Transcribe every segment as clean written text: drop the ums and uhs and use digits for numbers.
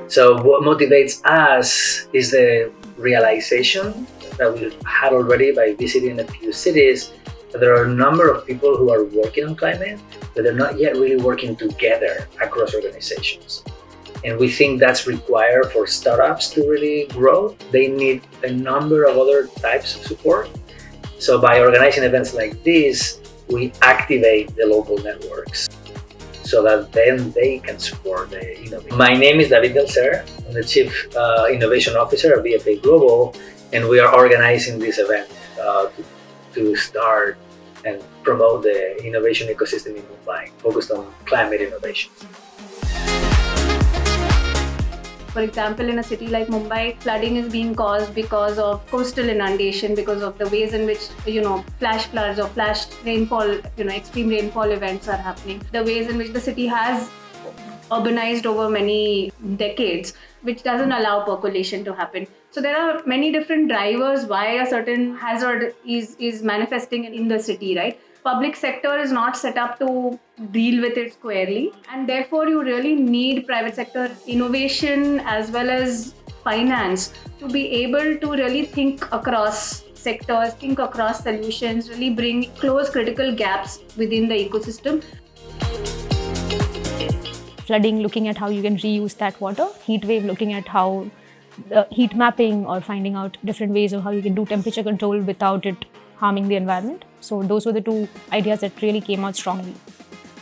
So what motivates us is the realization that we had already by visiting a few cities that there are a number of people who are working on climate, but they're not yet really working together across organizations. And we think that's required for startups to really grow. They need a number of other types of support. So by organizing events like this, we activate the local networks so that then they can support the innovation. My name is David Del Ser. I'm the Chief Innovation Officer at VFA Global, and we are organizing this event to start and promote the innovation ecosystem in Mumbai, focused on climate innovation. For example, in a city like Mumbai, flooding is being caused because of coastal inundation, because of the ways in which, flash floods or flash rainfall, extreme rainfall events are happening. The ways in which the city has urbanized over many decades, which doesn't allow percolation to happen. So there are many different drivers why a certain hazard is manifesting in the city, right? Public sector is not set up to deal with it squarely, and therefore you really need private sector innovation as well as finance to be able to really think across sectors, think across solutions, really close critical gaps within the ecosystem. Flooding, looking at how you can reuse that water. Heat wave, looking at how heat mapping or finding out different ways of how you can do temperature control without it harming the environment. So those were the two ideas that really came out strongly.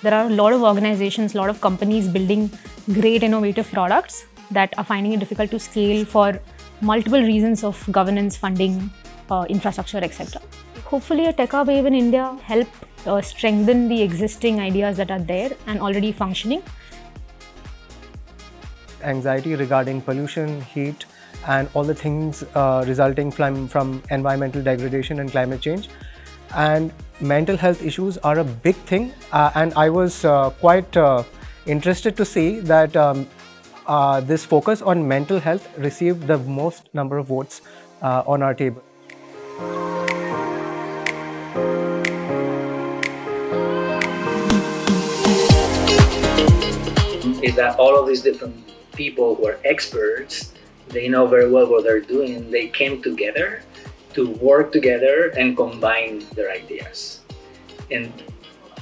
There are a lot of organizations, a lot of companies building great innovative products that are finding it difficult to scale for multiple reasons of governance, funding, infrastructure, etc. Hopefully a TECA wave in India help strengthen the existing ideas that are there and already functioning. Anxiety regarding pollution, heat, and all the things resulting from environmental degradation and climate change. And mental health issues are a big thing, and I was quite interested to see that this focus on mental health received the most number of votes on our table. Is that all of these different people who are experts, they know very well what they're doing, they came together to work together and combine their ideas. And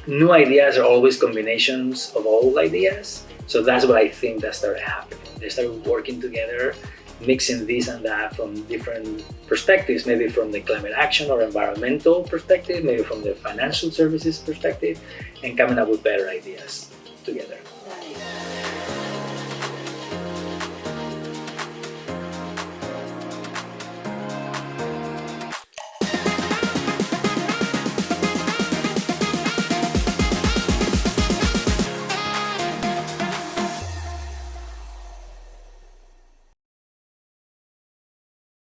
new ideas are always combinations of old ideas. So that's what I think that started happening. They started working together, mixing this and that from different perspectives, maybe from the climate action or environmental perspective, maybe from the financial services perspective, and coming up with better ideas together.